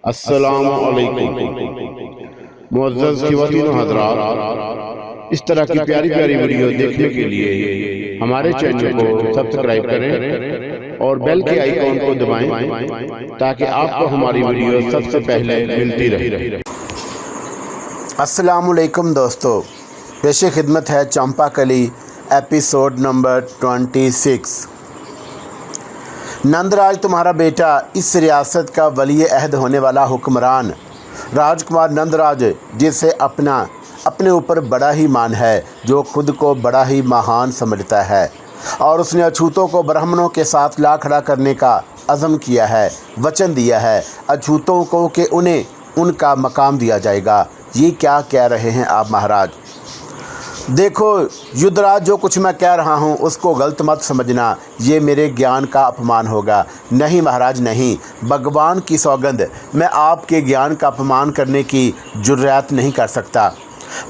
अस्सलामु अलैकुम मुअज़्ज़ज़ ख़वातीन व हज़रात, इस तरह की प्यारी प्यारी वीडियो देखने के लिए हमारे चैनल को सब्सक्राइब करें और बेल के आइकॉन को दबाएं ताकि आपको हमारी वीडियो सबसे पहले मिलती रहे। अस्सलामु अलैकुम दोस्तों, पेश खिदमत है चंपा कली एपिसोड नंबर 26। नंदराज तुम्हारा बेटा इस रियासत का वली अहद होने वाला हुक्मरान राजकुमार नंदराज, जिसे अपने ऊपर बड़ा ही मान है, जो खुद को बड़ा ही महान समझता है और उसने अछूतों को ब्राह्मणों के साथ ला खड़ा करने का अज़म किया है, वचन दिया है अछूतों को कि उन्हें उनका मकाम दिया जाएगा। ये क्या कह रहे हैं आप महाराज? देखो युद्धराज, जो कुछ मैं कह रहा हूँ उसको गलत मत समझना, ये मेरे ज्ञान का अपमान होगा। नहीं महाराज नहीं, भगवान की सौगंध, मैं आपके ज्ञान का अपमान करने की जुर्रत नहीं कर सकता।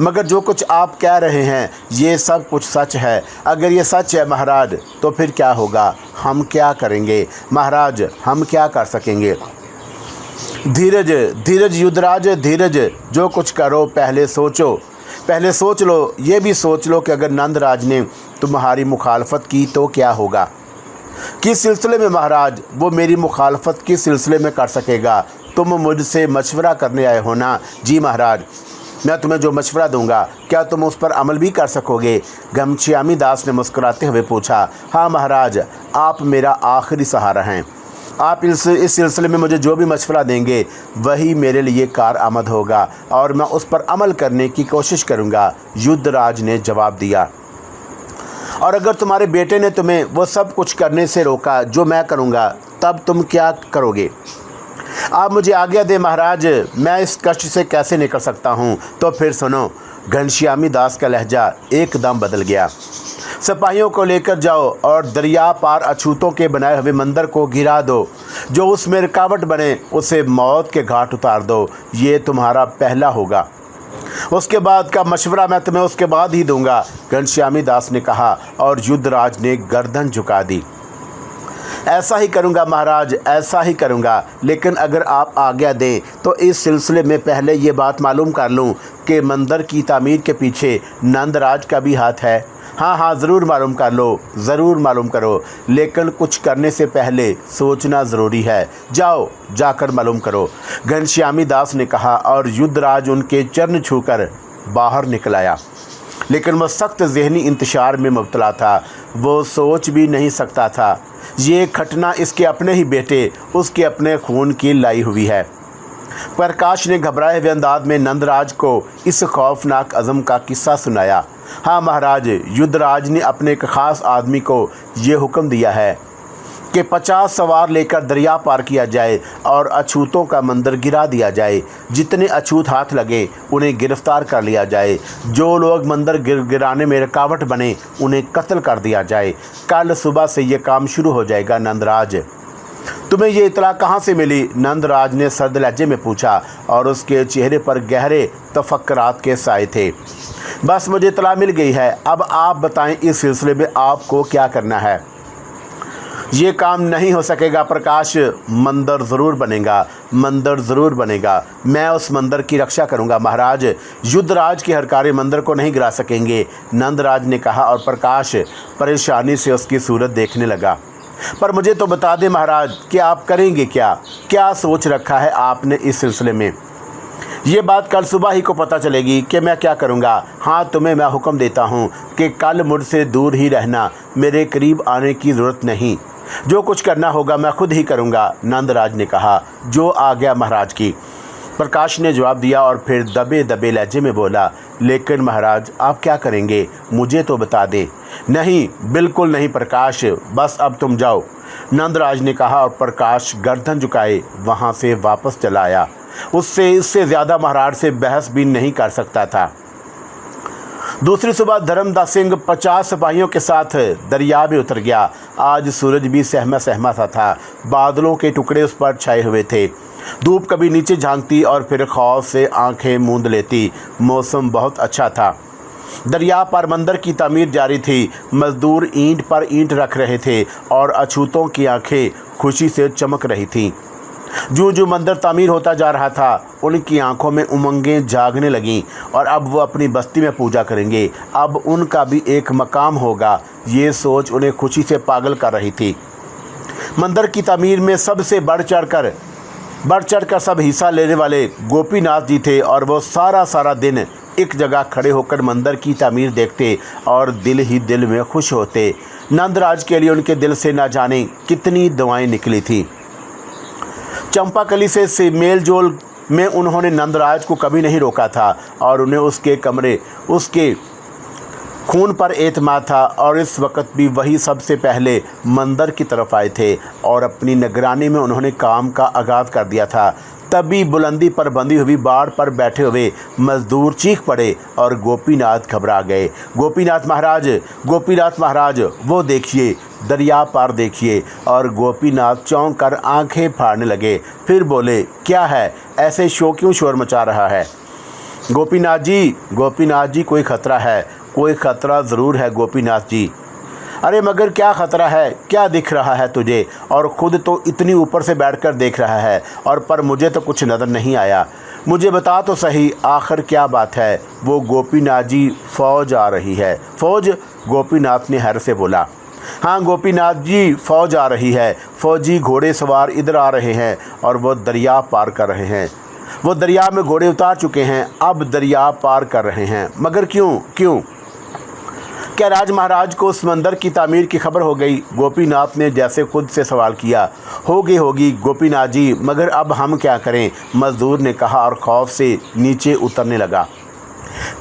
मगर जो कुछ आप कह रहे हैं ये सब कुछ सच है। अगर ये सच है महाराज तो फिर क्या होगा? हम क्या करेंगे महाराज? हम क्या कर सकेंगे? धीरज धीरज युद्धराज, धीरज। जो कुछ करो पहले सोच लो। ये भी सोच लो कि अगर नंदराज ने तुम्हारी मुखालफत की तो क्या होगा? किस सिलसिले में महाराज? वो मेरी मुखालफत किस सिलसिले में कर सकेगा? तुम मुझसे मशवरा करने आए हो ना? जी महाराज, मैं तुम्हें जो मशवरा दूंगा क्या तुम उस पर अमल भी कर सकोगे? घनश्यामी दास ने मुस्कुराते हुए पूछा। हाँ महाराज, आप मेरा आखिरी सहारा हैं। आप इस सिलसिले में मुझे जो भी मशवरा देंगे वही मेरे लिए कार आमद होगा और मैं उस पर अमल करने की कोशिश करूंगा, युद्धराज ने जवाब दिया। और अगर तुम्हारे बेटे ने तुम्हें वो सब कुछ करने से रोका जो मैं करूंगा, तब तुम क्या करोगे? आप मुझे आज्ञा दें महाराज, मैं इस कष्ट से कैसे निकल सकता हूँ? तो फिर सुनो। घनश्यामी दास का लहजा एकदम बदल गया। सिपाहियों को लेकर जाओ और दरिया पार अछूतों के बनाए हुए मंदिर को गिरा दो। जो उसमें रुकावट बने उसे मौत के घाट उतार दो। ये तुम्हारा पहला होगा। उसके बाद का मशवरा मैं तुम्हें उसके बाद ही दूंगा, घनश्यामी दास ने कहा और युद्धराज ने गर्दन झुका दी। ऐसा ही करूंगा महाराज, ऐसा ही करूंगा। लेकिन अगर आप आज्ञा दें तो इस सिलसिले में पहले ये बात मालूम कर लूं कि मंदिर की तामीर के पीछे नंदराज का भी हाथ है। हाँ, ज़रूर मालूम कर लो, ज़रूर मालूम करो, लेकिन कुछ करने से पहले सोचना ज़रूरी है। जाओ, जाकर मालूम करो, घनश्यामी दास ने कहा और युद्धराज उनके चरण छूकर बाहर निकल आया। लेकिन वह सख्त ज़हनी इंतशार में मुब्तला था। वो सोच भी नहीं सकता था ये घटना इसके अपने ही बेटे, उसके अपने खून की लाई हुई है। प्रकाश ने घबराए हुए अंदाज में नंदराज को इस खौफनाक अज़म का किस्सा सुनाया। हाँ महाराज, युद्धराज ने अपने एक ख़ास आदमी को ये हुक्म दिया है कि 50 सवार लेकर दरिया पार किया जाए और अछूतों का मंदिर गिरा दिया जाए। जितने अछूत हाथ लगे उन्हें गिरफ्तार कर लिया जाए। जो लोग मंदिर गिराने में रुकावट बने उन्हें कत्ल कर दिया जाए। कल सुबह से ये काम शुरू हो जाएगा। नंदराज, तुम्हें ये इतला कहाँ से मिली? नंदराज ने सर्द लहजे में पूछा और उसके चेहरे पर गहरे तफक्कुरात के साए थे। बस मुझे इतला मिल गई है। अब आप बताएं इस सिलसिले में आपको क्या करना है? ये काम नहीं हो सकेगा प्रकाश, मंदिर ज़रूर बनेगा, मंदिर ज़रूर बनेगा। मैं उस मंदिर की रक्षा करूंगा महाराज। युद्धराज के हरकारे मंदिर को नहीं गिरा सकेंगे, नंदराज ने कहा और प्रकाश परेशानी से उसकी सूरत देखने लगा। पर मुझे तो बता दें महाराज कि आप करेंगे क्या? क्या सोच रखा है आपने इस सिलसिले में? ये बात कल सुबह ही को पता चलेगी कि मैं क्या करूँगा। हाँ, तुम्हें मैं हुक्म देता हूँ कि कल मुझसे दूर ही रहना, मेरे करीब आने की ज़रूरत नहीं। जो कुछ करना होगा मैं खुद ही करूँगा, नंदराज ने कहा। जो आज्ञा महाराज की, प्रकाश ने जवाब दिया और फिर दबे दबे लहजे में बोला। लेकिन महाराज आप क्या करेंगे? मुझे तो बता दें। नहीं, बिल्कुल नहीं प्रकाश, बस अब तुम जाओ, नंदराज ने कहा और प्रकाश गर्दन झुकाए वहाँ से वापस चला आया। इससे ज़्यादा महाराज से बहस भी नहीं कर सकता था। दूसरी सुबह धर्मदास सिंह 50 सिपाहियों के साथ दरिया में उतर गया। आज सूरज भी सहमा सहमा सा था। बादलों के टुकड़े उस पर छाए हुए थे। धूप कभी नीचे झांकती और फिर खौफ से आंखें मूंद लेती। मौसम बहुत अच्छा था। दरिया पर मंदिर की तामीर जारी थी। मजदूर ईंट पर ईंट रख रहे थे और अछूतों की आंखें खुशी से चमक रही थीं। जो जो मंदिर तामीर होता जा रहा था उनकी आंखों में उमंगें जागने लगीं और अब वो अपनी बस्ती में पूजा करेंगे, अब उनका भी एक मकाम होगा। ये सोच उन्हें खुशी से पागल कर रही थी। मंदिर की तामीर में सबसे बढ़ चढ़ कर सब हिस्सा लेने वाले गोपीनाथ जी थे और वो सारा दिन एक जगह खड़े होकर मंदिर की तामीर देखते और दिल ही दिल में खुश होते। नंदराज के लिए उनके दिल से न जाने कितनी दुआएं निकली थी। चंपाकली से मेल जोल में उन्होंने नंदराज को कभी नहीं रोका था और उन्हें उसके खून पर एतमाद था और इस वक्त भी वही सबसे पहले मंदिर की तरफ आए थे और अपनी निगरानी में उन्होंने काम का आगाज़ कर दिया था। तभी बुलंदी पर बंधी हुई बाड़ पर बैठे हुए मजदूर चीख पड़े और गोपीनाथ घबरा गए। गोपीनाथ महाराज वो देखिए, दरिया पार देखिए। और गोपीनाथ चौंक कर आंखें फाड़ने लगे। फिर बोले, क्या है, ऐसे क्यों शोर मचा रहा है? गोपीनाथ जी कोई ख़तरा है, कोई ख़तरा ज़रूर है गोपीनाथ जी। अरे मगर क्या ख़तरा है, क्या दिख रहा है तुझे? और ख़ुद तो इतनी ऊपर से बैठकर देख रहा है और पर मुझे तो कुछ नज़र नहीं आया। मुझे बता तो सही, आखिर क्या बात है? वो गोपीनाथ जी, फ़ौज आ रही है। फ़ौज? गोपीनाथ ने हैरत से बोला। हाँ गोपीनाथ जी, फ़ौज आ रही है। फ़ौजी घोड़े सवार इधर आ रहे हैं और वो दरिया पार कर रहे हैं। वो दरिया में घोड़े उतार चुके हैं, अब दरिया पार कर रहे हैं। मगर क्यों? क्या राज महाराज को उस मंदिर की तामीर की खबर हो गई? गोपीनाथ ने जैसे खुद से सवाल किया। होगी गोपीनाथ जी, मगर अब हम क्या करें? मजदूर ने कहा और खौफ से नीचे उतरने लगा।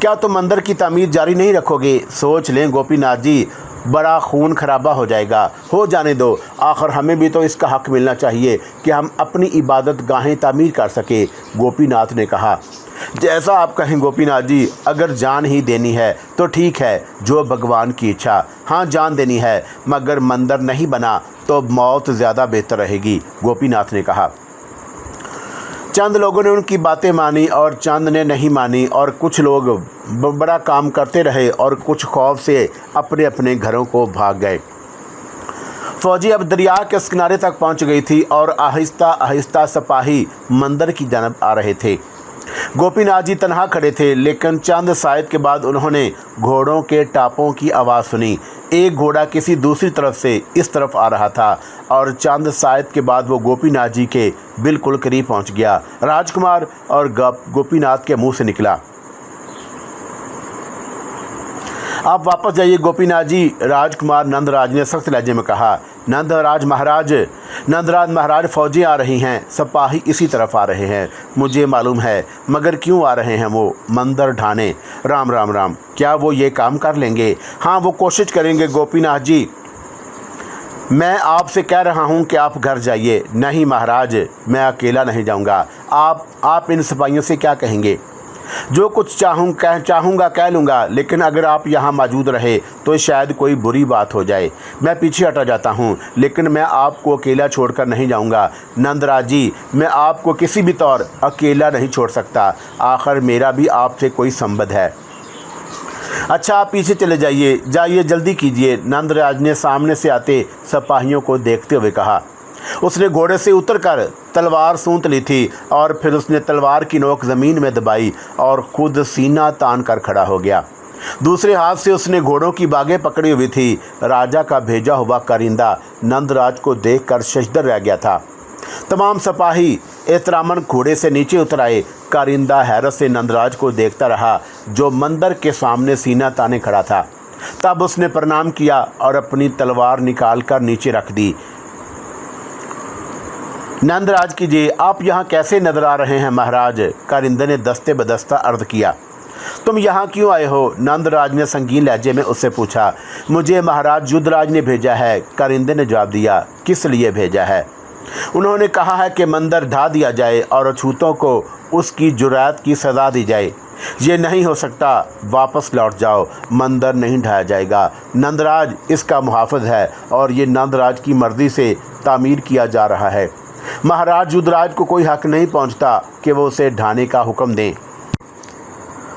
क्या तुम मंदिर की तामीर जारी नहीं रखोगे? सोच लें गोपीनाथ जी, बड़ा खून खराबा हो जाएगा। हो जाने दो, आखिर हमें भी तो इसका हक मिलना चाहिए कि हम अपनी इबादत गाहें तामीर कर सके। गोपीनाथ ने कहा, जैसा आप कहें गोपीनाथ जी, अगर जान ही देनी है तो ठीक है, जो भगवान की इच्छा। हाँ जान देनी है, मगर मंदिर नहीं बना तो मौत ज़्यादा बेहतर रहेगी, गोपीनाथ ने कहा। चंद लोगों ने उनकी बातें मानी और चंद ने नहीं मानी और कुछ लोग बड़ा काम करते रहे और कुछ खौफ से अपने अपने घरों को भाग गए। फौजी अब दरिया के उस किनारे तक पहुंच गई थी और आहिस्ता आहिस्ता सिपाही मंदिर की जानब आ रहे थे। गोपीनाथ जी तनहा खड़े थे, लेकिन चंद सायद के बाद उन्होंने घोड़ों के टापों की आवाज़ सुनी। एक घोड़ा किसी दूसरी तरफ से इस तरफ आ रहा था और चंद सायद के बाद वो गोपीनाथ जी के बिल्कुल करीब पहुंच गया। राजकुमार और गोपीनाथ के मुंह से निकला, आप वापस जाइए गोपीनाथ जी। राजकुमार नंदराज ने सख्त लहजे में कहा। नंदराज महाराज, फौजी आ रही हैं, सिपाही इसी तरफ आ रहे हैं, मुझे मालूम है, मगर क्यों आ रहे हैं? वो मंदिर ढाने। राम, क्या वो ये काम कर लेंगे? हाँ वो कोशिश करेंगे गोपीनाथ जी। मैं आपसे कह रहा हूँ कि आप घर जाइए। नहीं महाराज, मैं अकेला नहीं जाऊँगा। आप इन सिपाहियों से क्या कहेंगे? जो कुछ चाहूँगा कह लूँगा, लेकिन अगर आप यहाँ मौजूद रहे तो शायद कोई बुरी बात हो जाए। मैं पीछे हटा जाता हूँ, लेकिन मैं आपको अकेला छोड़कर नहीं जाऊँगा। नंदराज जी, मैं आपको किसी भी तौर अकेला नहीं छोड़ सकता, आखिर मेरा भी आपसे कोई संबंध है। अच्छा आप पीछे चले जाइए, जल्दी कीजिए। नंदराज ने सामने से आते सिपाहियों को देखते हुए कहा। उसने घोड़े से उतरकर तलवार सूंघ ली थी और फिर उसने तलवार की नोक ज़मीन में दबाई और खुद सीना तान कर खड़ा हो गया। दूसरे हाथ से उसने घोड़ों की बागें पकड़ी हुई थी। राजा का भेजा हुआ कारिंदा नंदराज को देखकर शशदर रह गया था। तमाम सिपाही एहतरामन घोड़े से नीचे उतर आए। कारिंदा हैरत से नंदराज को देखता रहा, जो मंदिर के सामने सीना ताने खड़ा था। तब उसने प्रणाम किया और अपनी तलवार निकाल कर नीचे रख दी। नंदराज कीजिए, आप यहाँ कैसे नजर आ रहे हैं महाराज? कारिंदे ने दस्ते बदस्ता अर्ज किया। तुम यहाँ क्यों आए हो? नंदराज ने संगीन लहजे में उससे पूछा। मुझे महाराज युद्धराज ने भेजा है, कारिंदे ने जवाब दिया। किस लिए भेजा है? उन्होंने कहा है कि मंदिर ढा दिया जाए और अछूतों को उसकी जुरात की सज़ा दी जाए। ये नहीं हो सकता, वापस लौट जाओ, मंदिर नहीं ढाया जाएगा। नंदराज इसका मुहाफ़िज़ है और ये नंदराज की मर्ज़ी से तामीर किया जा रहा है। महाराज युद्धराज को कोई हक नहीं पहुंचता कि वो उसे ढाने का हुक्म दें।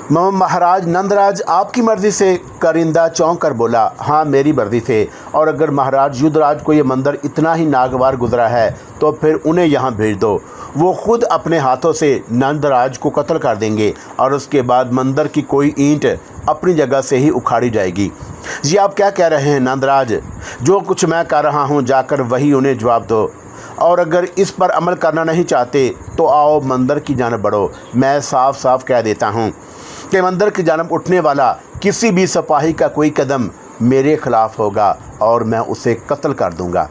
महाराज नंदराज आपकी मर्जी से? करिंदा चौंक कर बोला, हाँ मेरी मर्जी से। और अगर महाराज युद्धराज को ये मंदिर इतना ही नागवार गुजरा है तो फिर उन्हें यहाँ भेज दो। वो खुद अपने हाथों से नंदराज को कत्ल कर देंगे और उसके बाद मंदिर की कोई ईंट अपनी जगह से ही उखाड़ी जाएगी। जी आप क्या कह रहे हैं नंदराज? जो कुछ मैं कर रहा हूँ जाकर वही उन्हें जवाब दो, और अगर इस पर अमल करना नहीं चाहते तो आओ मंदिर की जानब बढ़ो। मैं साफ साफ कह देता हूँ कि मंदिर की जानब उठने वाला किसी भी सिपाही का कोई कदम मेरे खिलाफ होगा और मैं उसे कत्ल कर दूंगा,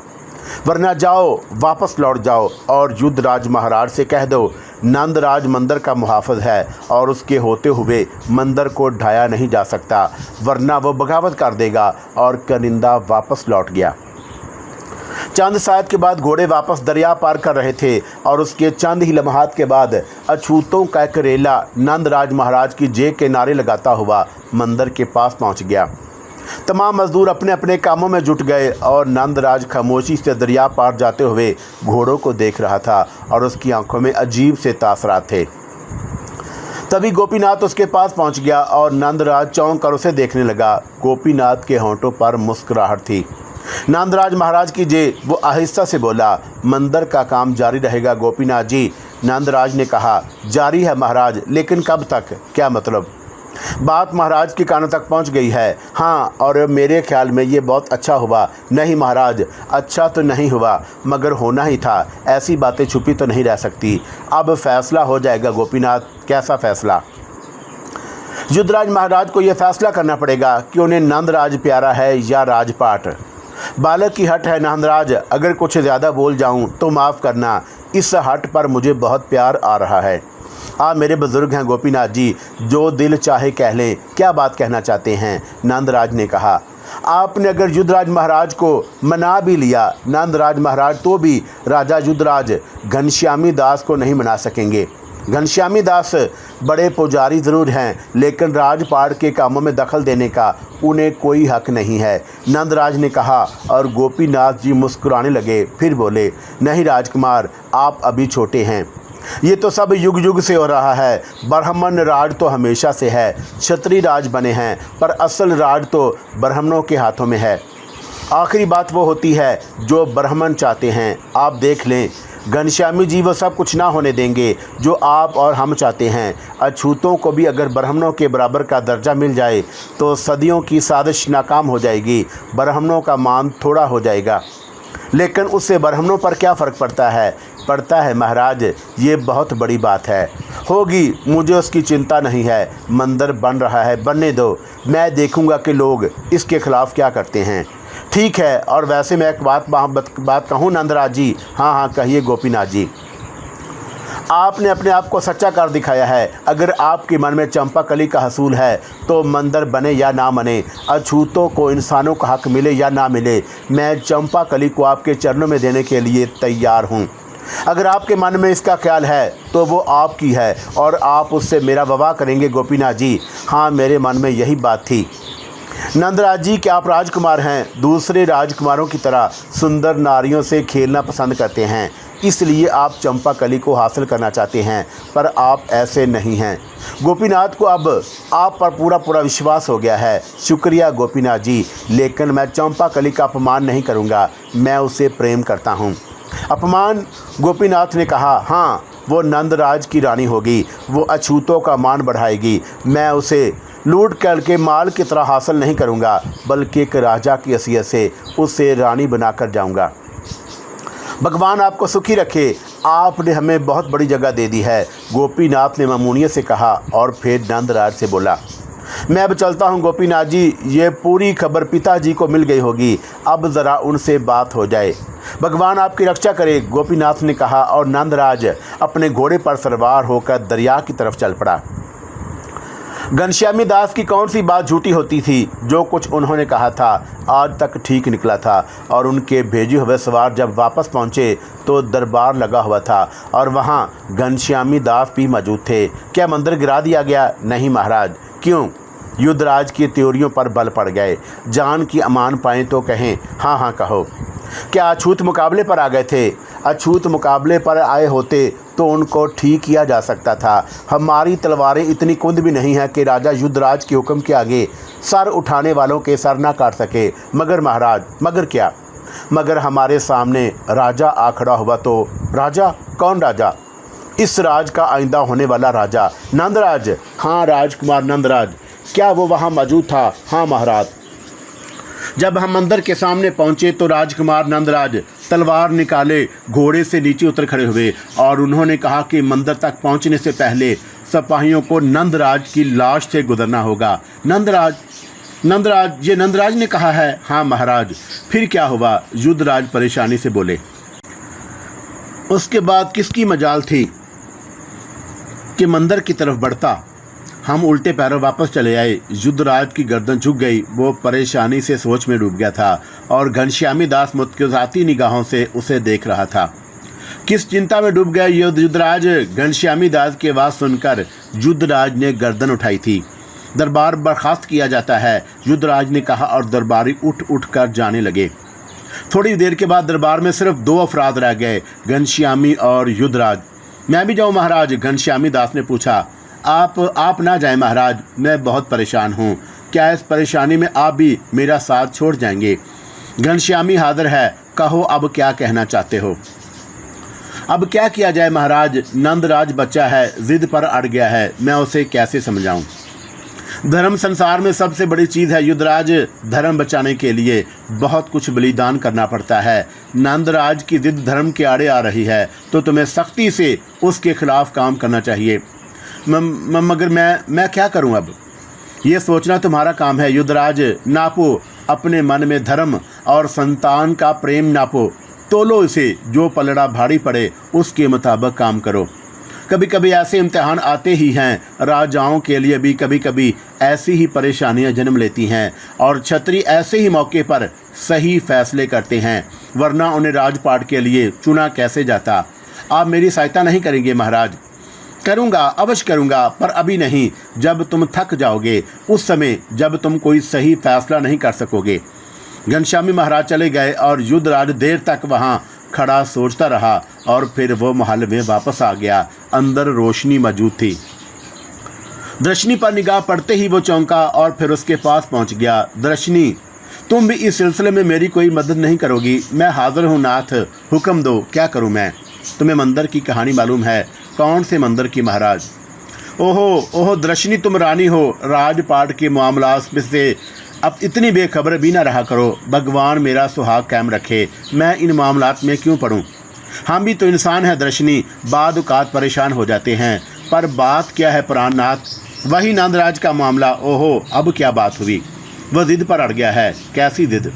वरना जाओ वापस लौट जाओ और युद्धराज महाराज से कह दो नंदराज मंदिर का मुहाफ़िज़ है और उसके होते हुए मंदिर को ढाया नहीं जा सकता, वरना वो बगावत कर देगा। और करिंदा वापस लौट गया। चंद साथ के बाद घोड़े वापस दरिया पार कर रहे थे और उसके चंद ही लम्हात के बाद अछूतों का एक रेला नंदराज महाराज की जेब के नारे लगाता हुआ मंदिर के पास पहुंच गया। तमाम मजदूर अपने अपने कामों में जुट गए और नंदराज खामोशी से दरिया पार जाते हुए घोड़ों को देख रहा था और उसकी आंखों में अजीब से तासरात थे। तभी गोपीनाथ उसके पास पहुंच गया और नंदराज चौंक कर उसे देखने लगा। गोपीनाथ के होंठों पर मुस्कुराहट थी। नंदराज महाराज की जे वो आहिस्ता से बोला, मंदिर का काम जारी रहेगा गोपीनाथ जी। नंदराज ने कहा, जारी है महाराज, लेकिन कब तक? क्या मतलब? बात महाराज के कानों तक पहुंच गई है। हाँ, और मेरे ख्याल में ये बहुत अच्छा हुआ। नहीं महाराज, अच्छा तो नहीं हुआ मगर होना ही था। ऐसी बातें छुपी तो नहीं रह सकती। अब फैसला हो जाएगा गोपीनाथ। कैसा फैसला? युद्धराज महाराज को यह फैसला करना पड़ेगा कि उन्हें नंदराज प्यारा है या राजपाट। बालक की हट है नंदराज, अगर कुछ ज़्यादा बोल जाऊं तो माफ़ करना। इस हट पर मुझे बहुत प्यार आ रहा है। आप मेरे बुज़ुर्ग हैं गोपीनाथ जी, जो दिल चाहे कह लें। क्या बात कहना चाहते हैं? नंदराज ने कहा। आपने अगर युद्धराज महाराज को मना भी लिया नंदराज महाराज, तो भी राजा युद्धराज घनश्यामी दास को नहीं मना सकेंगे। घनश्यामी दास बड़े पुजारी ज़रूर हैं, लेकिन राजपाट के कामों में दखल देने का उन्हें कोई हक नहीं है, नंदराज ने कहा। और गोपीनाथ जी मुस्कुराने लगे। फिर बोले, नहीं राजकुमार, आप अभी छोटे हैं। ये तो सब युग युग से हो रहा है। ब्राह्मण राज तो हमेशा से है, क्षत्रिय राज बने हैं, पर असल राज तो ब्राह्मणों के हाथों में है। आखिरी बात वो होती है जो ब्राह्मण चाहते हैं। आप देख लें, घनश्यामी जी वो सब कुछ ना होने देंगे जो आप और हम चाहते हैं। अछूतों को भी अगर ब्राह्मणों के बराबर का दर्जा मिल जाए तो सदियों की साजिश नाकाम हो जाएगी, ब्राह्मणों का मान थोड़ा हो जाएगा। लेकिन उससे ब्राह्मणों पर क्या फ़र्क पड़ता है? पड़ता है महाराज, ये बहुत बड़ी बात है। होगी, मुझे उसकी चिंता नहीं है। मंदिर बन रहा है, बनने दो। मैं देखूंगा कि लोग इसके ख़िलाफ़ क्या करते हैं। ठीक है, और वैसे मैं एक बात कहूँ नंदराज जी? हाँ हाँ कहिए गोपीनाथ जी। आपने अपने आप को सच्चा कर दिखाया है। अगर आपके मन में चंपाकली का हसूल है तो मंदिर बने या ना बने, अछूतों को इंसानों का हक मिले या ना मिले, मैं चंपाकली को आपके चरणों में देने के लिए तैयार हूँ। अगर आपके मन में इसका ख्याल है तो वो आपकी है और आप उससे मेरा विवाह करेंगे गोपीनाथ जी। हाँ, मेरे मन में यही बात थी नंदराज जी कि आप राजकुमार हैं, दूसरे राजकुमारों की तरह सुंदर नारियों से खेलना पसंद करते हैं, इसलिए आप चंपाकली को हासिल करना चाहते हैं, पर आप ऐसे नहीं हैं। गोपीनाथ को अब आप पर पूरा विश्वास हो गया है। शुक्रिया गोपीनाथ जी, लेकिन मैं चंपाकली का अपमान नहीं करूँगा। मैं उसे प्रेम करता हूँ। अपमान? गोपीनाथ ने कहा। हाँ, वो नंदराज की रानी होगी, वो अछूतों का मान बढ़ाएगी। मैं उसे लूट करके माल की तरह हासिल नहीं करूँगा, बल्कि एक राजा की हैसियत से उसे रानी बनाकर जाऊँगा। भगवान आपको सुखी रखे। आपने हमें बहुत बड़ी जगह दे दी है, गोपीनाथ ने मामूनियत से कहा और फिर नंदराज से बोला, मैं अब चलता हूँ गोपीनाथ जी। ये पूरी खबर पिताजी को मिल गई होगी, अब ज़रा उनसे बात हो जाए। भगवान आपकी रक्षा करे, गोपीनाथ ने कहा और नंदराज अपने घोड़े पर सवार होकर दरिया की तरफ चल पड़ा। घनश्यामी दास की कौन सी बात झूठी होती थी? जो कुछ उन्होंने कहा था आज तक ठीक निकला था। और उनके भेजे हुए सवार जब वापस पहुंचे तो दरबार लगा हुआ था और वहां घनश्यामी दास भी मौजूद थे। क्या मंदिर गिरा दिया गया? नहीं महाराज। क्यों? युद्धराज की त्योरियों पर बल पड़ गए। जान की अमान पाएँ तो कहें। हाँ हाँ कहो। क्या अछूत मुकाबले पर आ गए थे? अछूत मुकाबले पर आए होते तो उनको ठीक किया जा सकता था। हमारी तलवारें इतनी कुंद भी नहीं हैं कि राजा युद्धराज के हुक्म के आगे सर उठाने वालों के सर ना काट सके। मगर महाराज, मगर क्या? मगर हमारे सामने राजा आ खड़ा हुआ तो। राजा? कौन राजा? इस राज का आइंदा होने वाला राजा, नंदराज। हाँ राजकुमार नंदराज। क्या वो वहाँ मौजूद था? हाँ महाराज। जब हम मंदिर के सामने पहुंचे तो राजकुमार नंदराज तलवार निकाले घोड़े से नीचे उतर खड़े हुए और उन्होंने कहा कि मंदिर तक पहुंचने से पहले सिपाहियों को नंदराज की लाश से गुजरना होगा। नंदराज? नंदराज, ये नंदराज ने कहा है? हाँ महाराज। फिर क्या हुआ? युद्धराज परेशानी से बोले। उसके बाद किसकी मजाल थी कि मंदिर की तरफ बढ़ता? हम उल्टे पैरों वापस चले आए। युद्धराज की गर्दन झुक गई। वो परेशानी से सोच में डूब गया था और घनश्यामी दास मुस्कुराती निगाहों से उसे देख रहा था। किस चिंता में डूब गया युद्धराज? घनश्यामी दास की आवाज़ सुनकर युद्धराज ने गर्दन उठाई थी। दरबार बर्खास्त किया जाता है, युद्धराज ने कहा और दरबारी उठ उठ कर जाने लगे। थोड़ी देर के बाद दरबार में सिर्फ 2 अफराद रह गए, घनश्यामी और युद्धराज। मैं भी जाऊँ महाराज? घनश्यामी दास ने पूछा। आप ना जाएं महाराज, मैं बहुत परेशान हूँ। क्या इस परेशानी में आप भी मेरा साथ छोड़ जाएंगे? घनश्यामी हाजिर है, कहो अब क्या कहना चाहते हो? अब क्या किया जाए महाराज? नंदराज बच्चा है, जिद पर अड़ गया है, मैं उसे कैसे समझाऊं? धर्म संसार में सबसे बड़ी चीज़ है युद्धराज। धर्म बचाने के लिए बहुत कुछ बलिदान करना पड़ता है। नंदराज की जिद धर्म के आड़े आ रही है तो तुम्हें सख्ती से उसके खिलाफ काम करना चाहिए। मगर मैं क्या करूं अब? ये सोचना तुम्हारा काम है युद्धराज। नापो अपने मन में धर्म और संतान का प्रेम, नापो, तोलो इसे। जो पलड़ा भारी पड़े उसके मुताबिक काम करो। कभी कभी ऐसे इम्तिहान आते ही हैं। राजाओं के लिए भी कभी कभी ऐसी ही परेशानियां जन्म लेती हैं और छत्री ऐसे ही मौके पर सही फैसले करते हैं, वरना उन्हें राजपाट के लिए चुना कैसे जाता। आप मेरी सहायता नहीं करेंगे महाराज? करूँगा, अवश्य करूँगा, पर अभी नहीं। जब तुम थक जाओगे, उस समय जब तुम कोई सही फैसला नहीं कर सकोगे। घनश्यामी महाराज चले गए और युद्धराज देर तक वहाँ खड़ा सोचता रहा और फिर वो महल में वापस आ गया। अंदर रोशनी मौजूद थी। दर्शनी पर निगाह पड़ते ही वो चौंका और फिर उसके पास पहुंच गया। दर्शनी, तुम भी इस सिलसिले में मेरी कोई मदद नहीं करोगी? मैं हाजिर हूँ नाथ, हुक्म दो, क्या करूँ मैं? तुम्हें मंदिर की कहानी मालूम है? कौन से मंदिर की महाराज? ओहो दर्शनी, तुम रानी हो, राजपाट के मामलात में से अब इतनी बेखबर भी ना रहा करो। भगवान मेरा सुहाग कायम रखे, मैं इन मामलात में क्यों पड़ूं? हम भी तो इंसान हैं दर्शनी, बाद औकात परेशान हो जाते हैं। पर बात क्या है प्राणनाथ? वही नंदराज का मामला। ओहो, अब क्या बात हुई? वह जिद पर अड़ गया है। कैसी जिद?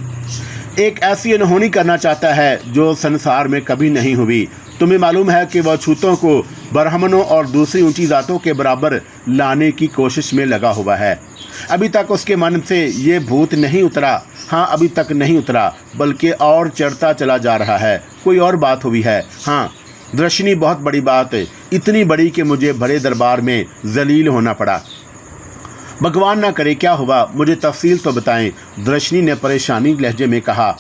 एक ऐसी अनहोनी करना चाहता है जो संसार में कभी नहीं हुई। तुम्हें मालूम है कि वह छूतों को ब्राह्मणों और दूसरी ऊंची जातों के बराबर लाने की कोशिश में लगा हुआ है। अभी तक उसके मन से ये भूत नहीं उतरा। हाँ, अभी तक नहीं उतरा, बल्कि और चढ़ता चला जा रहा है। कोई और बात हुई है? हाँ दर्शनी, बहुत बड़ी बात, इतनी बड़ी कि मुझे बड़े दरबार में जलील होना पड़ा। भगवान ना करे, क्या हुआ? मुझे तफसील तो बताएं। दर्शनी ने परेशानी लहजे में कहा।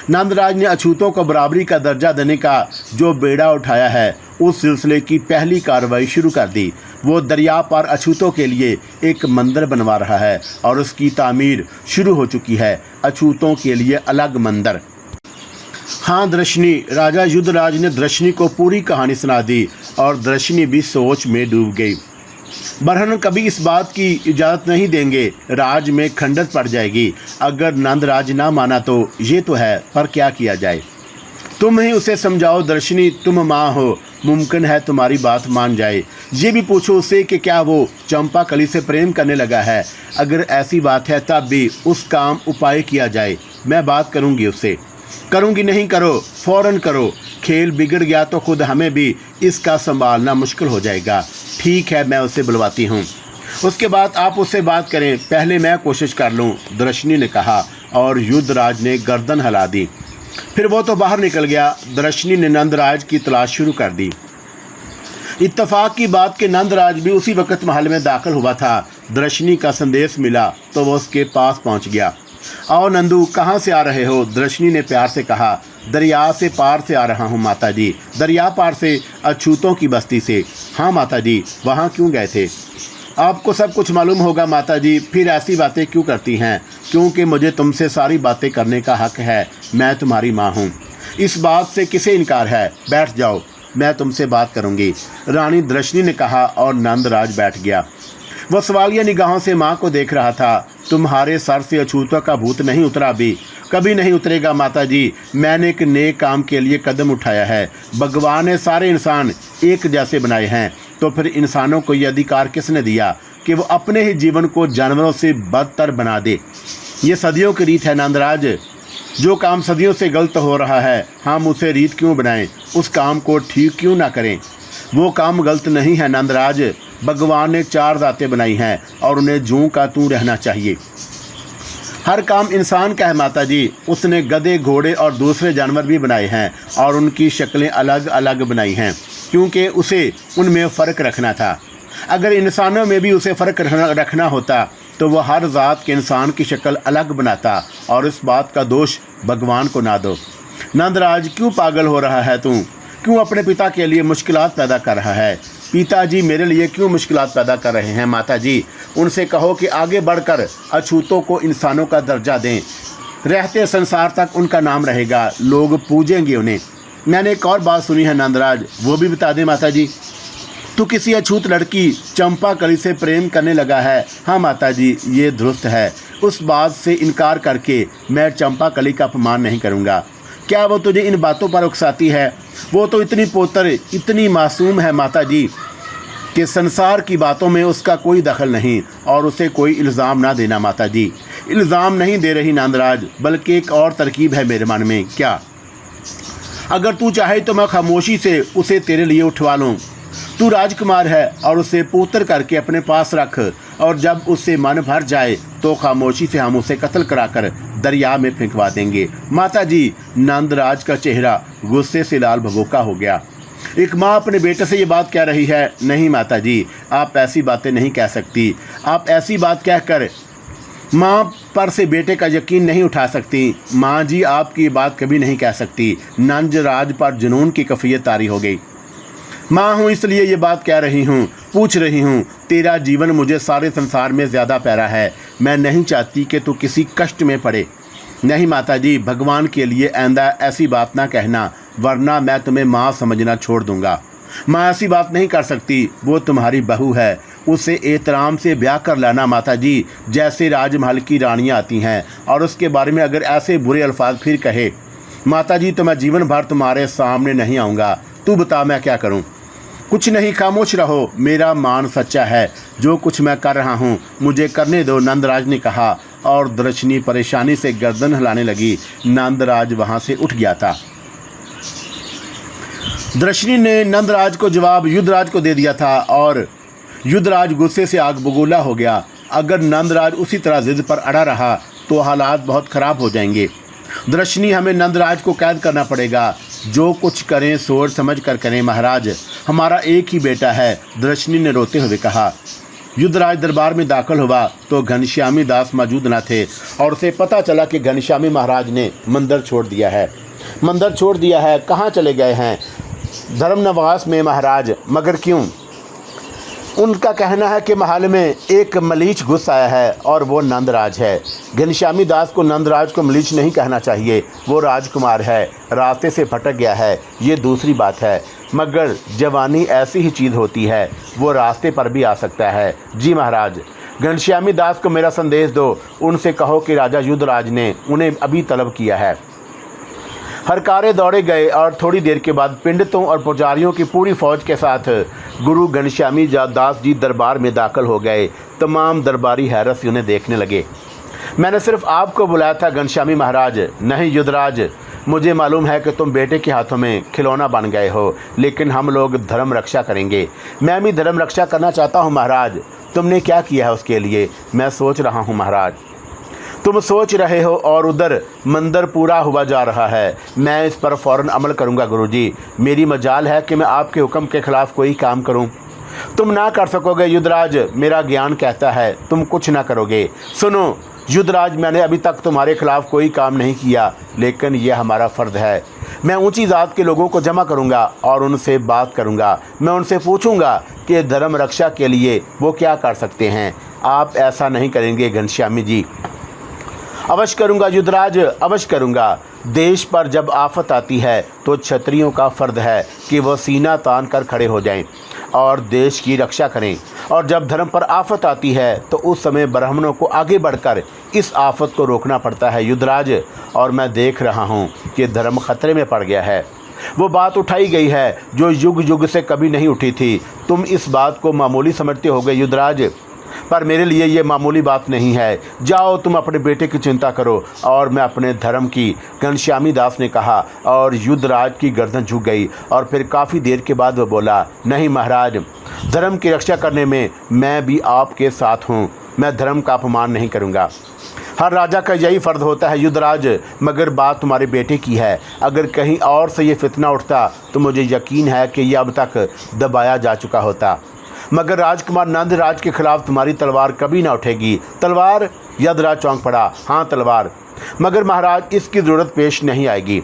नंदराज ने अछूतों को बराबरी का दर्जा देने का जो बेड़ा उठाया है, उस सिलसिले की पहली कार्रवाई शुरू कर दी। वो दरिया पार अछूतों के लिए एक मंदिर बनवा रहा है और उसकी तामीर शुरू हो चुकी है। अछूतों के लिए अलग मंदिर। हाँ दर्शनी, राजा युद्धराज ने दर्शनी को पूरी कहानी सुना दी और दर्शनी भी सोच में डूब गई। बरहन कभी इस बात की इजाज़त नहीं देंगे, राज में खंडत पड़ जाएगी। अगर नंदराज ना माना तो ये तो है, पर क्या किया जाए? तुम ही उसे समझाओ दर्शनी, तुम माँ हो, मुमकिन है तुम्हारी बात मान जाए। ये भी पूछो उससे कि क्या वो चंपा कली से प्रेम करने लगा है। अगर ऐसी बात है तब भी उस काम उपाय किया जाए। मैं बात करूँगी उससे। करूँगी नहीं, करो, फ़ौरन करो। खेल बिगड़ गया तो खुद हमें भी इसका संभालना मुश्किल हो जाएगा। ठीक है, मैं उसे बुलवाती हूँ, उसके बाद आप उससे बात करें। पहले मैं कोशिश कर लूँ, दर्शनी ने कहा और युद्धराज ने गर्दन हिला दी। फिर वो तो बाहर निकल गया। दर्शनी ने नंदराज की तलाश शुरू कर दी। इत्तफाक की बात कि नंदराज भी उसी वक्त महल में दाखिल हुआ था। दर्शनी का संदेश मिला तो वो उसके पास पहुंच गया। आओ नंदू, कहाँ से आ रहे हो? दर्शनी ने प्यार से कहा। दरिया से पार से आ रहा हूँ माता जी, दरिया पार से, अछूतों की बस्ती से। हाँ माता जी, वहाँ क्यों गए थे? आपको सब कुछ मालूम होगा माता जी, फिर ऐसी बातें क्यों करती हैं? क्योंकि मुझे तुमसे सारी बातें करने का हक है, मैं तुम्हारी माँ हूँ। इस बात से किसे इनकार है? बैठ जाओ, मैं तुमसे बात करूँगी, रानी दृशनी ने कहा और नंदराज बैठ गया। वह सवालिया निगाहों से माँ को देख रहा था। तुम्हारे सर से अछूतों का भूत नहीं उतरा अभी, कभी नहीं उतरेगा माता जी। मैंने एक नेक काम के लिए कदम उठाया है। भगवान ने सारे इंसान एक जैसे बनाए हैं, तो फिर इंसानों को यह अधिकार किसने दिया कि वो अपने ही जीवन को जानवरों से बदतर बना दे? ये सदियों की रीत है नंदराज। जो काम सदियों से गलत हो रहा है, हम उसे रीत क्यों बनाएं? उस काम को ठीक क्यों ना करें? वो काम गलत नहीं है नंदराज। भगवान ने 4 दातें बनाई हैं और उन्हें जूं का तूं रहना चाहिए। हर काम इंसान का है माता जी। उसने गधे, घोड़े और दूसरे जानवर भी बनाए हैं और उनकी शक्लें अलग अलग बनाई हैं, क्योंकि उसे उनमें फ़र्क रखना था। अगर इंसानों में भी उसे फ़र्क रखना होता तो वह हर ज़ात के इंसान की शक्ल अलग बनाता, और इस बात का दोष भगवान को ना दो। नंदराज, क्यों पागल हो रहा है तू? क्यों अपने पिता के लिए मुश्किलात पैदा कर रहा है? पिताजी मेरे लिए क्यों मुश्किलात पैदा कर रहे हैं माता जी? उनसे कहो कि आगे बढ़कर अछूतों को इंसानों का दर्जा दें। रहते संसार तक उनका नाम रहेगा, लोग पूजेंगे उन्हें। मैंने एक और बात सुनी है नंदराज, वो भी बता दें माता जी। तू किसी अछूत लड़की चंपा कली से प्रेम करने लगा है। हाँ माता जी, ये दुरुस्त है। उस बात से इनकार करके मैं चंपा कली का अपमान नहीं करूँगा। क्या वो तुझे इन बातों पर उकसाती है? वो तो इतनी पोतर, इतनी मासूम है माता जी कि संसार की बातों में उसका कोई दखल नहीं, और उसे कोई इल्ज़ाम ना देना माता जी। इल्ज़ाम नहीं दे रही नंदराज, बल्कि एक और तरकीब है मेरे मन में। क्या? अगर तू चाहे तो मैं खामोशी से उसे तेरे लिए उठवा लूँ। तू राजकुमार है और उसे पुत्र करके अपने पास रख, और जब उससे मन भर जाए तो खामोशी से हम उसे कत्ल कराकर दरिया में फेंकवा देंगे। माता जी, नंदराज का चेहरा गुस्से से लाल भगोका हो गया। एक माँ अपने बेटे से ये बात कह रही है? नहीं माता जी, आप ऐसी बातें नहीं कह सकती। आप ऐसी बात कहकर माँ पर से बेटे का यकीन नहीं उठा सकती। माँ जी, आपकी बात कभी नहीं कह सकती। नंदराज पर जुनून की कैफियत तारी हो गई। माँ हूँ इसलिए ये बात कह रही हूँ, पूछ रही हूँ। तेरा जीवन मुझे सारे संसार में ज़्यादा प्यारा है। मैं नहीं चाहती कि तू किसी कष्ट में पड़े। नहीं माता जी, भगवान के लिए आइंदा ऐसी बात ना कहना, वरना मैं तुम्हें माँ समझना छोड़ दूँगा। माँ ऐसी बात नहीं कर सकती, वो तुम्हारी बहू है। उसे एहतराम से ब्याह कर लाना माता जी, जैसे राजमहल की रानियाँ आती हैं। और उसके बारे में अगर ऐसे बुरे अल्फाज फिर कहे माता जी, तो मैं जीवन भर तुम्हारे सामने नहीं आऊँगा। तू बता मैं क्या करूँ? कुछ नहीं, खामोश रहो। मेरा मान सच्चा है। जो कुछ मैं कर रहा हूँ मुझे करने दो, नंदराज ने कहा, और दृशनी परेशानी से गर्दन हिलाने लगी। नंदराज वहाँ से उठ गया था। दृशनी ने नंदराज को जवाब युद्धराज को दे दिया था, और युद्धराज गुस्से से आग बबूला हो गया। अगर नंदराज उसी तरह जिद पर अड़ा रहा तो हालात बहुत ख़राब हो जाएंगे। दृशनी, हमें नंदराज को कैद करना पड़ेगा। जो कुछ करें सोच समझ कर करें महाराज, हमारा एक ही बेटा है, दृशनी ने रोते हुए कहा। युद्धराज दरबार में दाखिल हुआ तो घनश्यामी दास मौजूद न थे, और उसे पता चला कि घनश्यामी महाराज ने मंदिर छोड़ दिया है। मंदिर छोड़ दिया है? कहाँ चले गए हैं? धर्मनवास में महाराज। मगर क्यों? उनका कहना है कि महल में एक मलीच घुस आया है और वो नंदराज है। घनश्यामी दास को नंदराज को मलीच नहीं कहना चाहिए, वो राजकुमार है, रास्ते से भटक गया है, ये दूसरी बात है। मगर जवानी ऐसी ही चीज़ होती है, वो रास्ते पर भी आ सकता है। जी महाराज। घनश्यामी दास को मेरा संदेश दो, उनसे कहो कि राजा युद्धराज ने उन्हें अभी तलब किया है। हरकारे दौड़े गए और थोड़ी देर के बाद पंडितों और पुजारियों की पूरी फौज के साथ गुरु घनश्यामी दास जी दरबार में दाखिल हो गए। तमाम दरबारी हैरत से उन्हें देखने लगे। मैंने सिर्फ आपको बुलाया था घनश्यामी महाराज। नहीं युद्धराज, मुझे मालूम है कि तुम बेटे के हाथों में खिलौना बन गए हो, लेकिन हम लोग धर्म रक्षा करेंगे। मैं भी धर्म रक्षा करना चाहता हूँ महाराज। तुमने क्या किया है उसके लिए? मैं सोच रहा हूँ महाराज। तुम सोच रहे हो और उधर मंदिर पूरा हुआ जा रहा है। मैं इस पर फ़ौरन अमल करूंगा गुरुजी। मेरी मजाल है कि मैं आपके हुक्म के ख़िलाफ़ कोई काम करूं। तुम ना कर सकोगे युद्धराज, मेरा ज्ञान कहता है तुम कुछ ना करोगे। सुनो युद्धराज, मैंने अभी तक तुम्हारे खिलाफ़ कोई काम नहीं किया, लेकिन यह हमारा फ़र्ज़ है मैं ऊंची जात के लोगों को जमा करूंगा और उनसे बात करूंगा। मैं उनसे पूछूंगा कि धर्म रक्षा के लिए वो क्या कर सकते हैं। आप ऐसा नहीं करेंगे घनश्यामी जी? अवश्य करूंगा युद्धराज, अवश्य करूंगा। देश पर जब आफत आती है तो क्षत्रियों का फर्ज है कि वह सीना तान कर खड़े हो जाएं और देश की रक्षा करें। और जब धर्म पर आफत आती है तो उस समय ब्राह्मणों को आगे बढ़कर इस आफत को रोकना पड़ता है युद्धराज। और मैं देख रहा हूँ कि धर्म खतरे में पड़ गया है। वो बात उठाई गई है जो युग युग से कभी नहीं उठी थी। तुम इस बात को मामूली समझते होगे युद्धराज, पर मेरे लिए ये मामूली बात नहीं है। जाओ तुम अपने बेटे की चिंता करो और मैं अपने धर्म की। घनश्यामी दास ने कहा और युद्धराज की गर्दन झुक गई। और फिर काफ़ी देर के बाद वह बोला, नहीं महाराज, धर्म की रक्षा करने में मैं भी आपके साथ हूँ। मैं धर्म का अपमान नहीं करूँगा। हर राजा का यही फ़र्ज होता है युद्धराज, मगर बात तुम्हारे बेटे की है। अगर कहीं और से ये फितना उठता तो मुझे यकीन है कि यह अब तक दबाया जा चुका होता। मगर राजकुमार नंदराज के खिलाफ तुम्हारी तलवार कभी ना उठेगी। तलवार? युद्धराज चौंक पड़ा। हाँ तलवार, मगर महाराज इसकी ज़रूरत पेश नहीं आएगी।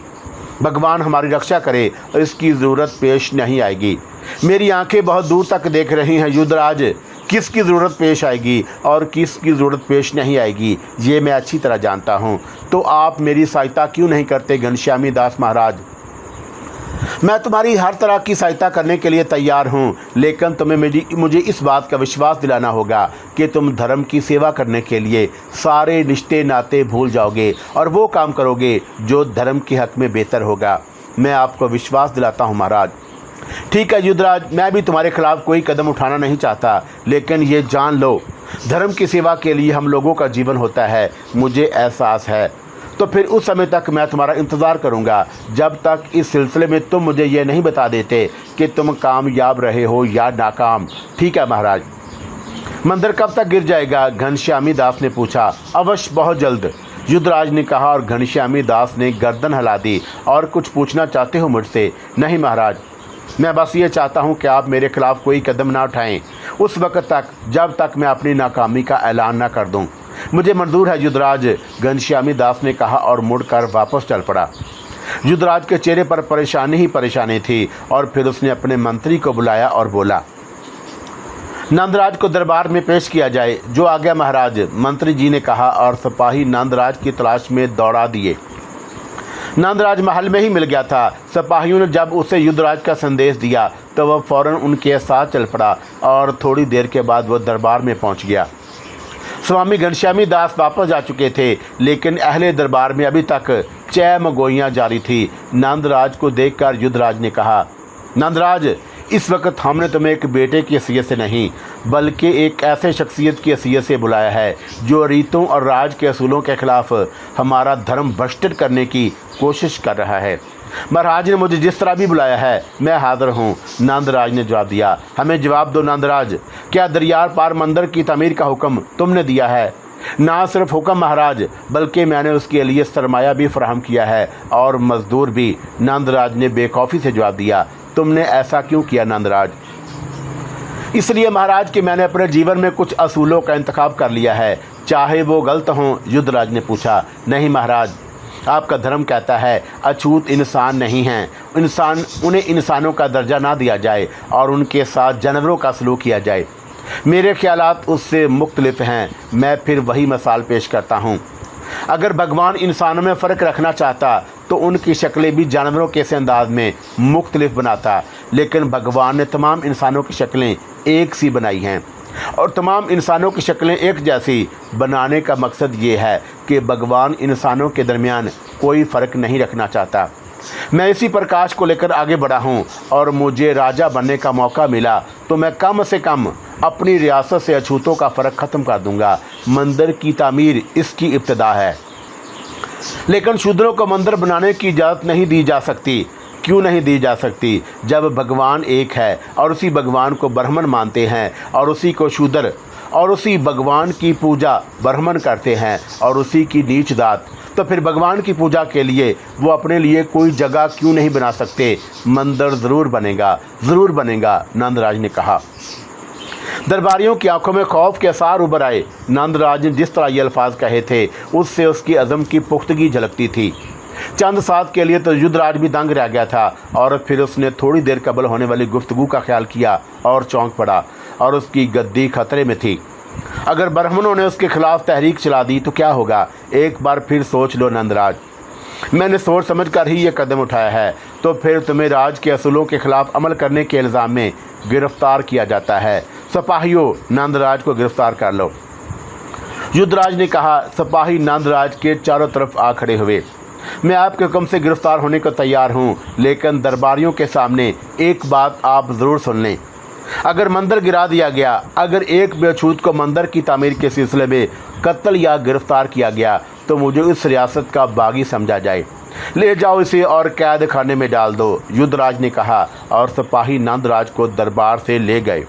भगवान हमारी रक्षा करे और इसकी ज़रूरत पेश नहीं आएगी। मेरी आंखें बहुत दूर तक देख रही हैं युद्धराज। किसकी ज़रूरत पेश आएगी और किसकी ज़रूरत पेश नहीं आएगी ये मैं अच्छी तरह जानता हूँ। तो आप मेरी सहायता क्यों नहीं करते घनश्यामी दास महाराज? मैं तुम्हारी हर तरह की सहायता करने के लिए तैयार हूँ, लेकिन तुम्हें मुझे इस बात का विश्वास दिलाना होगा कि तुम धर्म की सेवा करने के लिए सारे रिश्ते नाते भूल जाओगे और वो काम करोगे जो धर्म के हक में बेहतर होगा। मैं आपको विश्वास दिलाता हूँ महाराज। ठीक है युद्धराज, मैं भी तुम्हारे खिलाफ कोई कदम उठाना नहीं चाहता, लेकिन ये जान लो धर्म की सेवा के लिए हम लोगों का जीवन होता है। मुझे एहसास है। तो फिर उस समय तक मैं तुम्हारा इंतज़ार करूंगा, जब तक इस सिलसिले में तुम मुझे ये नहीं बता देते कि तुम कामयाब रहे हो या नाकाम। ठीक है महाराज। मंदिर कब तक गिर जाएगा? घनश्यामी दास ने पूछा। अवश्य बहुत जल्द, युद्धराज ने कहा। और घनश्यामी दास ने गर्दन हिला दी। और कुछ पूछना चाहते हो मुझसे? नहीं महाराज, मैं बस ये चाहता हूँ कि आप मेरे खिलाफ कोई कदम ना उठाएं उस वक़्त तक जब तक मैं अपनी नाकामी का ऐलान ना कर दूँ। मुझे मंजूर है युद्धराज, घनश्यामी दास ने कहा और मुड़कर वापस चल पड़ा। युद्धराज के चेहरे पर परेशानी ही परेशानी थी। और फिर उसने अपने मंत्री को बुलाया और बोला, नंदराज को दरबार में पेश किया जाए। जो आ गया महाराज, मंत्री जी ने कहा। और सिपाही नंदराज की तलाश में दौड़ा दिए। नंदराज महल में ही मिल गया था। सिपाहियों ने जब उसे युद्धराज का संदेश दिया तो वह फौरन उनके साथ चल पड़ा और थोड़ी देर के बाद वह दरबार में पहुंच गया। स्वामी घनश्यामी दास वापस जा चुके थे, लेकिन अहले दरबार में अभी तक चैमगोइयाँ जारी थी। नंदराज को देखकर युद्धराज ने कहा, नंदराज, इस वक्त हमने तुम्हें एक बेटे की हैसियत से नहीं बल्कि एक ऐसे शख्सियत की हैसियत से बुलाया है जो रीतों और राज के असूलों के खिलाफ हमारा धर्म भ्रष्ट करने की कोशिश कर रहा है। महाराज ने मुझे जिस तरह भी बुलाया है मैं हाजिर हूँ। नंदराज ने जवाब दिया। हमें जवाब दो नंदराज, क्या दरियार पार मंदिर की तमीर का हुक्म तुमने दिया है? ना सिर्फ हुक्म महाराज, बल्कि मैंने उसके लिए सरमाया भी फराहम किया है और मजदूर भी। नंदराज ने बेखौफी से जवाब दिया। तुमने ऐसा क्यों किया नंदराज? इसलिए महाराज कि मैंने अपने जीवन में कुछ असूलों का इंतखाब कर लिया है, चाहे वो गलत हों। युद्धराज ने पूछा। नहीं महाराज, आपका धर्म कहता है अछूत इंसान नहीं हैं, उन्हें इंसानों का दर्जा ना दिया जाए और उनके साथ जानवरों का सलूक किया जाए। मेरे ख्यालात उससे मुख्तलिफ हैं। मैं फिर वही मिसाल पेश करता हूँ। अगर भगवान इंसानों में फ़र्क रखना चाहता तो उनकी शक्लें भी जानवरों के से अंदाज में मुख्तलिफ बनाता, लेकिन भगवान ने तमाम इंसानों की शक्लें एक सी बनाई हैं और तमाम इंसानों की शक्लें एक जैसी बनाने का मकसद ये है कि भगवान इंसानों के दरमियान कोई फ़र्क नहीं रखना चाहता। मैं इसी प्रकाश को लेकर आगे बढ़ा हूँ और मुझे राजा बनने का मौका मिला तो मैं कम से कम अपनी रियासत से अछूतों का फ़र्क ख़त्म कर दूँगा। मंदिर की तामीर इसकी इब्तिदा है, लेकिन शूद्रों को मंदिर बनाने की इजाज़त नहीं दी जा सकती। क्यों नहीं दी जा सकती? जब भगवान एक है और उसी भगवान को ब्राह्मण मानते हैं और उसी को शूद्र और उसी भगवान की पूजा ब्राह्मण करते हैं और उसी की नीच जात, तो फिर भगवान की पूजा के लिए वो अपने लिए कोई जगह क्यों नहीं बना सकते? मंदिर ज़रूर बनेगा, नंदराज ने कहा। दरबारियों की आंखों में खौफ के आसार उभर आए। नंदराज ने जिस तरह ये अल्फाज कहे थे उससे उसकी अज़म की पुख्तगी झलकती थी। चंद साथ के लिए तो युद्धराज भी दंग रह गया था और फिर उसने थोड़ी देर कबल होने वाली गुफ्तगू का ख्याल किया और चौंक पड़ा और उसकी गद्दी खतरे में थी। अगर ब्राह्मणों ने उसके खिलाफ तहरीक चला दी तो क्या होगा? एक बार फिर सोच लो नंदराज। मैंने सोच समझ कर ही ये कदम उठाया है। तो फिर तुम्हें राज के असूलों के खिलाफ अमल करने के इल्ज़ाम में गिरफ्तार किया जाता है। सिपाहियों, नंदराज को गिरफ्तार कर लो। युद्धराज ने कहा। सिपाही नंदराज के चारों तरफ आ खड़े हुए। मैं आपके हुक्म से गिरफ्तार होने को तैयार हूँ, लेकिन दरबारियों के सामने एक बात आप ज़रूर सुन लें। अगर मंदिर गिरा दिया गया, अगर एक बेछूत को मंदिर की तामीर के सिलसिले में कत्ल या गिरफ्तार किया गया तो मुझे इस रियासत का बागी समझा जाए। ले जाओ इसे और कैद खाने में डाल दो, युद्धराज ने कहा और सिपाही नंदराज को दरबार से ले गए।